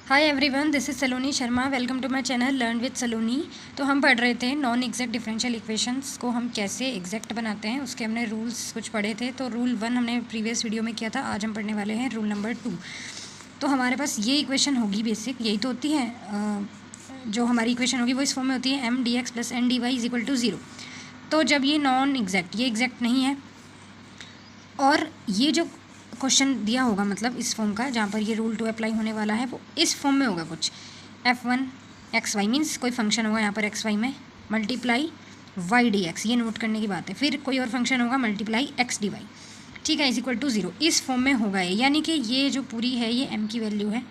Hi everyone, this is Saloni Sharma. Welcome to my channel learn with Saloni. तो हम पढ़ रहे थे नॉन एग्जैक्ट डिफरेंशियल इक्वेशंस को हम कैसे एग्जैक्ट बनाते हैं, उसके हमने रूल्स कुछ पढ़े थे। तो रूल 1 हमने प्रीवियस वीडियो में किया था, आज हम पढ़ने वाले हैं रूल नंबर 2। तो हमारे पास ये इक्वेशन होगी, बेसिक यही तो होती है। जो हमारी इक्वेशन होगी वो इस फॉर्म में होती है m/dx + n/dy = 0। तो जब ये नॉन एग्जैक्ट, ये एग्जैक्ट नहीं है, और ये जो क्वेश्चन दिया होगा मतलब इस फॉर्म का, जहाँ पर ये रूल 2 अप्लाई होने वाला है, वो इस फॉर्म में होगा कुछ f1 xy मीन्स कोई फंक्शन होगा यहाँ पर xy में, मल्टीप्लाई y dx, ये नोट करने की बात है। फिर कोई और फंक्शन होगा मल्टीप्लाई x dy, ठीक है, = 0। इस फॉर्म में होगा ये, यानी कि ये जो पूरी है ये m की वैल्यू है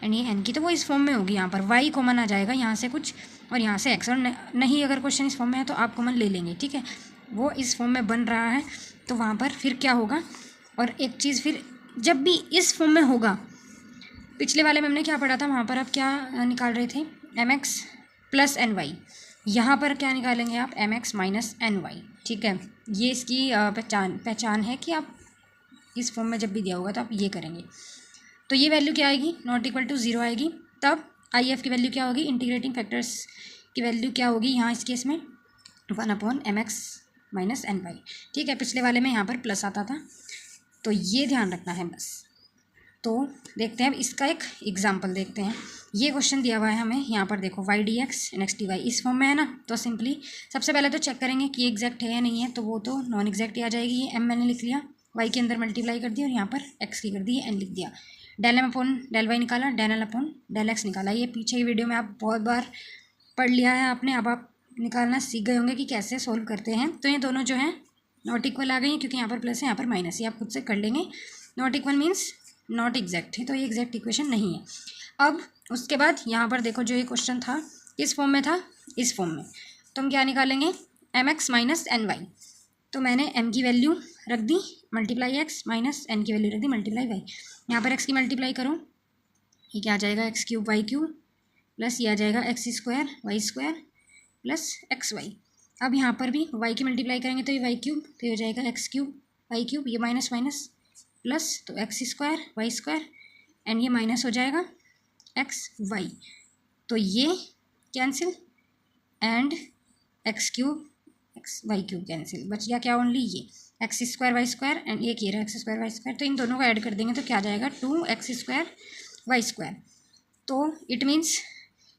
एंड ये n की, तो वो इस फॉर्म में होगी। यहाँ पर y कॉमन आ जाएगा यहाँ से कुछ, और यहाँ से x, और नहीं अगर क्वेश्चन इस फॉर्म में है तो आप कॉमन ले लेंगे, ठीक है। वो इस फॉर्म में बन रहा है, तो वहाँ पर फिर क्या होगा। और एक चीज़, फिर जब भी इस फॉर्म में होगा, पिछले वाले में हमने क्या पढ़ा था, वहाँ पर आप क्या निकाल रहे थे, mx + ny। यहाँ पर क्या निकालेंगे आप, mx - ny, ठीक है। ये इसकी पहचान है कि आप इस फॉर्म में जब भी दिया होगा तो आप ये करेंगे। तो ये वैल्यू क्या आएगी, ≠ 0 आएगी। तब IF की वैल्यू क्या होगी, इंटीग्रेटिंग फैक्टर्स की वैल्यू क्या होगी यहाँ इस केस में, 1/mx - ny, ठीक है। पिछले वाले में यहाँ पर प्लस आता था, तो ये ध्यान रखना है बस। तो देखते हैं अब इसका एक एग्जाम्पल देखते हैं। ये क्वेश्चन दिया हुआ है हमें, यहाँ पर देखो y dx and x dy इस फॉर्म में है ना। तो सिंपली सबसे पहले तो चेक करेंगे कि एग्जैक्ट है या नहीं है, तो वो तो नॉन एग्जैक्ट ही आ जाएगी। ये m मैंने लिख लिया, y के अंदर मल्टीप्लाई कर दिया, और यहाँ पर x की कर दी, n लिख दिया। Del m upon del y निकाला, del l upon del x निकाला। ये पीछे की वीडियो में आप बहुत बार पढ़ लिया है आपने, अब आप निकालना सीख गए होंगे कि कैसे सोल्व करते हैं। तो ये दोनों जो है नॉट इक्वल आ गई, क्योंकि यहाँ पर प्लस है यहाँ पर माइनस, ये आप खुद से कर लेंगे। Not equal means not exact है, तो ये एग्जैक्ट इक्वेशन नहीं है। अब उसके बाद यहाँ पर देखो, जो ये क्वेश्चन था किस फॉर्म में था, इस फॉर्म में, तो हम क्या निकालेंगे, mx - ny। तो मैंने m की वैल्यू रख दी मल्टीप्लाई x, माइनस n की वैल्यू रख दी मल्टीप्लाई y। यहाँ पर x की मल्टीप्लाई करो, ये क्या आ जाएगा, x³ y³ प्लस ये आ जाएगा x² y² प्लस xy। अब यहाँ पर भी y की मल्टीप्लाई करेंगे तो ये y³, तो ये हो जाएगा x³ y³, ये माइनस माइनस प्लस, तो x² y² एंड ये माइनस हो जाएगा xy, तो ये cancel and x³ y³ cancel, बच गया क्या, ओनली ये x² y² एंड एक ये रहा x² y²। तो इन दोनों को ऐड कर देंगे तो क्या आ जाएगा, 2x² y²। तो इट मीन्स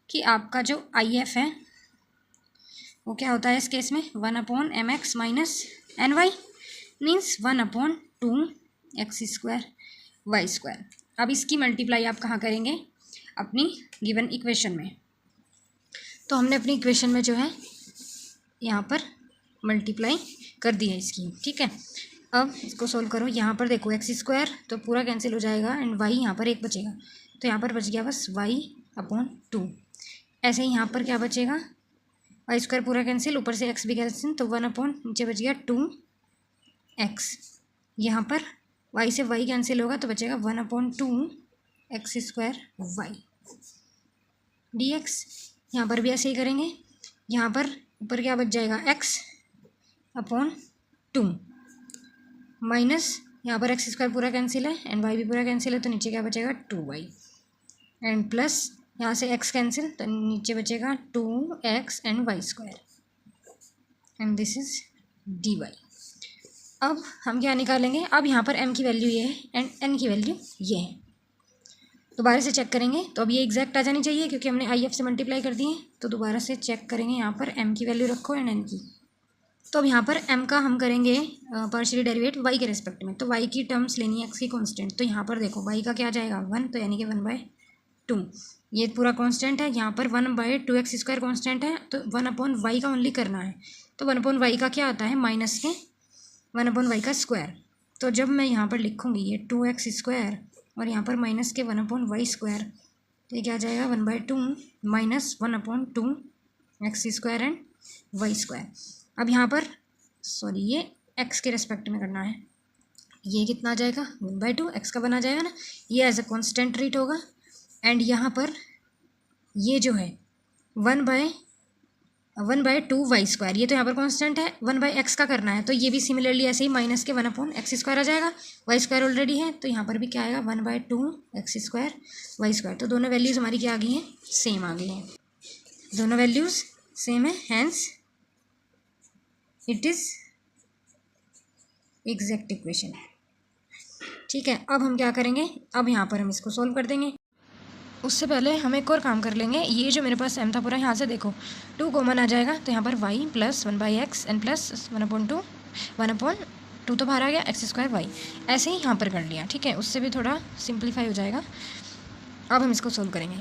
कि आपका जो IF है वो क्या होता है इस केस में, 1/mx - ny means 1/2x² y²। अब इसकी मल्टीप्लाई आप कहाँ करेंगे, अपनी गिवन इक्वेशन में। तो हमने अपनी इक्वेशन में जो है यहाँ पर मल्टीप्लाई कर दी है इसकी, ठीक है। अब इसको सोल्व करो, यहाँ पर देखो x² तो पूरा कैंसिल हो जाएगा एंड y यहाँ पर एक बचेगा, तो यहाँ पर बच गया बस y/2। ऐसे ही यहाँ पर क्या बचेगा, y² पूरा कैंसिल, ऊपर से x भी कैंसिल, तो 1/ नीचे बच गया 2x। यहाँ पर y से y कैंसिल होगा तो बचेगा 1/2x² y dx। यहाँ पर भी ऐसे ही करेंगे, यहाँ पर ऊपर क्या बच जाएगा, x/2 माइनस, यहाँ पर x² पूरा कैंसिल है एंड y भी पूरा कैंसिल है, तो नीचे क्या बचेगा 2y एंड प्लस यहाँ से x कैंसिल, तो नीचे बचेगा 2x and y² and this is dy। अब हम क्या निकालेंगे, अब यहाँ पर m की वैल्यू ये है एंड n की वैल्यू ये है। दोबारा से चेक करेंगे, तो अब ये एग्जैक्ट आ जानी चाहिए क्योंकि हमने IF से मल्टीप्लाई कर दिए। तो दोबारा से चेक करेंगे, यहाँ पर m की वैल्यू रखो एंड n की। तो अब यहाँ पर m का हम करेंगे पार्शियली डेरिवेट y के रेस्पेक्ट में, तो y की टर्म्स लेनी है x की कांस्टेंट। तो यहाँ पर देखो y का क्या आ जाएगा 1, तो यानी कि 1/2, ये पूरा कांस्टेंट है। यहाँ पर 1/2x² कांस्टेंट है, तो 1/y का ओनली करना है। तो 1/y का क्या आता है, माइनस के 1/y का स्क्वायर। तो जब मैं यहाँ पर लिखूँगी ये 2x² और यहाँ पर माइनस के 1/y², तो ये क्या आ जाएगा 1/2 माइनस 1/2x² एंड y²। अब यहाँ पर सॉरी, ये x के रेस्पेक्ट में करना है, ये कितना आ जाएगा 1/2, x का बना जाएगा ना, ये एज अ कॉन्स्टेंट ट्रीट होगा। एंड यहाँ पर ये जो है 1/2 1/2y², ये तो यहाँ पर कांस्टेंट है, 1/x का करना है, तो ये भी सिमिलरली ऐसे ही माइनस के 1/x² आ जाएगा, y² ऑलरेडी है, तो यहाँ पर भी क्या आएगा 1/2x² y²। तो दोनों वैल्यूज़ हमारी क्या आ गई हैं, सेम आ गई हैं, दोनों वैल्यूज़ सेम है, hence it is exact equation. ठीक है, अब हम क्या करेंगे, अब यहाँ पर हम इसको सोल्व कर देंगे। उससे पहले हम एक और काम कर लेंगे, ये जो मेरे पास m था पूरा, यहाँ से देखो 2 कॉमन आ जाएगा, तो यहाँ पर y plus 1/x N plus 1/2 तो बाहर आ गया x² y, ऐसे ही यहाँ पर कर लिया। ठीक है, उससे भी थोड़ा सिंप्लीफाई हो जाएगा। अब हम इसको सोल्व करेंगे,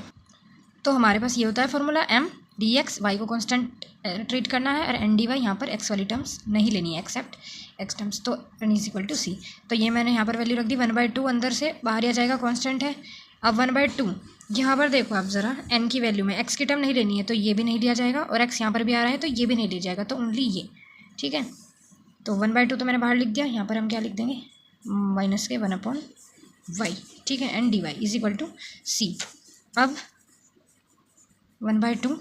तो हमारे पास ये होता है फॉर्मूला m dx, y को कांस्टेंट ट्रीट करना है, और n dy यहाँ पर x वाली टर्म्स नहीं लेनी है एक्सेप्ट x टर्म्स, तो n = c। तो ये मैंने यहाँ पर वैल्यू रख दी, 1/2 अंदर से बाहर आ जाएगा, कांस्टेंट है। अब 1/2 यहाँ पर देखो आप ज़रा, n की वैल्यू में x की टर्म नहीं लेनी है, तो ये भी नहीं लिया जाएगा, और x यहाँ पर भी आ रहा है तो ये भी नहीं लिया जाएगा, तो ओनली ये। ठीक है, तो 1/2 तो मैंने बाहर लिख दिया, यहाँ पर हम क्या लिख देंगे, माइनस के 1/y। ठीक है, n dy = c। अब 1/2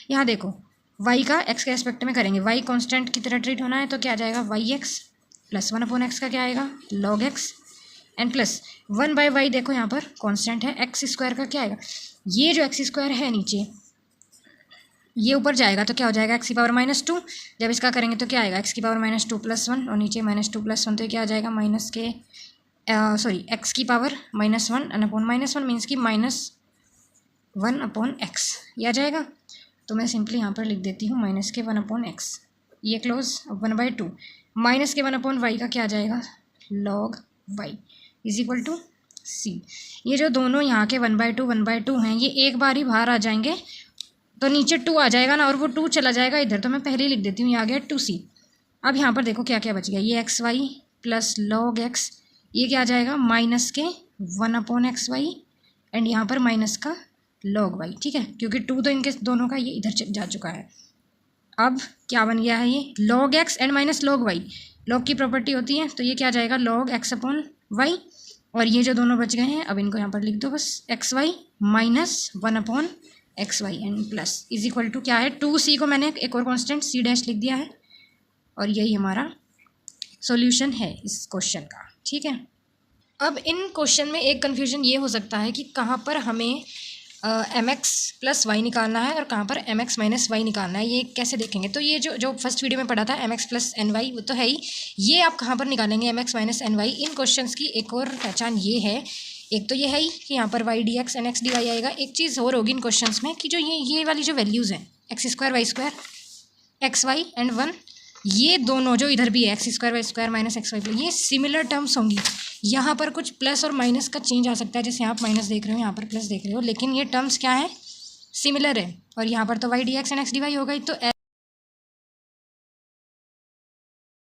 यहाँ देखो, y का x के एस्पेक्ट में करेंगे, y कांस्टेंट की तरह ट्रीट होना है, तो क्या आ जाएगा yx प्लस 1/x का क्या आएगा log x N plus 1/y। देखो यहाँ पर कांस्टेंट है, x² का क्या आएगा, ये जो x² है नीचे, ये ऊपर जाएगा तो क्या हो जाएगा x⁻²। जब इसका करेंगे तो क्या आएगा x⁻² + 1, और नीचे -2 + 1, तो क्या आ जाएगा x⁻1 /1 मीन्स कि -1/x ये आ जाएगा। तो मैं सिंपली यहाँ पर लिख देती हूँ -1/x, ये क्लोज। 1/2 -1/y का क्या आ जाएगा log y = c। ये जो दोनों यहाँ के 1/2 हैं, ये एक बार ही बाहर आ जाएंगे, तो नीचे 2 आ जाएगा ना, और वो 2 चला जाएगा इधर, तो मैं पहले ही लिख देती हूँ, ये आ गया 2c। अब यहाँ पर देखो क्या क्या बच गया, ये xy प्लस log x, ये क्या आ जाएगा माइनस के 1/xy, एंड यहाँ पर माइनस का log y। ठीक है, क्योंकि 2 तो इनके दोनों का ये इधर जा चुका है। अब क्या बन गया है, ये log x and minus log y, log की प्रॉपर्टी होती है, तो ये क्या आ जाएगा log x/y, और ये जो दोनों बच गए हैं, अब इनको यहाँ पर लिख दो बस, xy minus 1/xy and plus = क्या है 2c को मैंने एक और कांस्टेंट c' लिख दिया है, और यही हमारा सॉल्यूशन है इस क्वेश्चन का। ठीक है, अब इन क्वेश्चन में एक कन्फ्यूजन ये हो सकता है कि कहाँ पर हमें mx + y निकालना है और कहाँ पर mx - y निकालना है, ये कैसे देखेंगे। तो ये जो फर्स्ट वीडियो में पढ़ा था mx + ny, वो तो है ही, ये आप कहाँ पर निकालेंगे mx - ny। इन क्वेश्चंस की एक और पहचान ये है, एक तो ये है ही कि यहाँ पर y dx and x dy आएगा। एक चीज़ और होगी इन क्वेश्चंस में कि जो ये वाली जो वैल्यूज़ हैं x² y² xy एंड 1, ये दोनों जो इधर भी है x² y² - xy, ये सिमिलर टर्म्स होंगी। यहाँ पर कुछ प्लस और माइनस का चेंज आ सकता है, जैसे यहाँ आप माइनस देख रहे हो, यहाँ पर प्लस देख रहे हो, लेकिन ये टर्म्स क्या है, सिमिलर है। और यहाँ पर तो y dx and x dy होगा ही, तो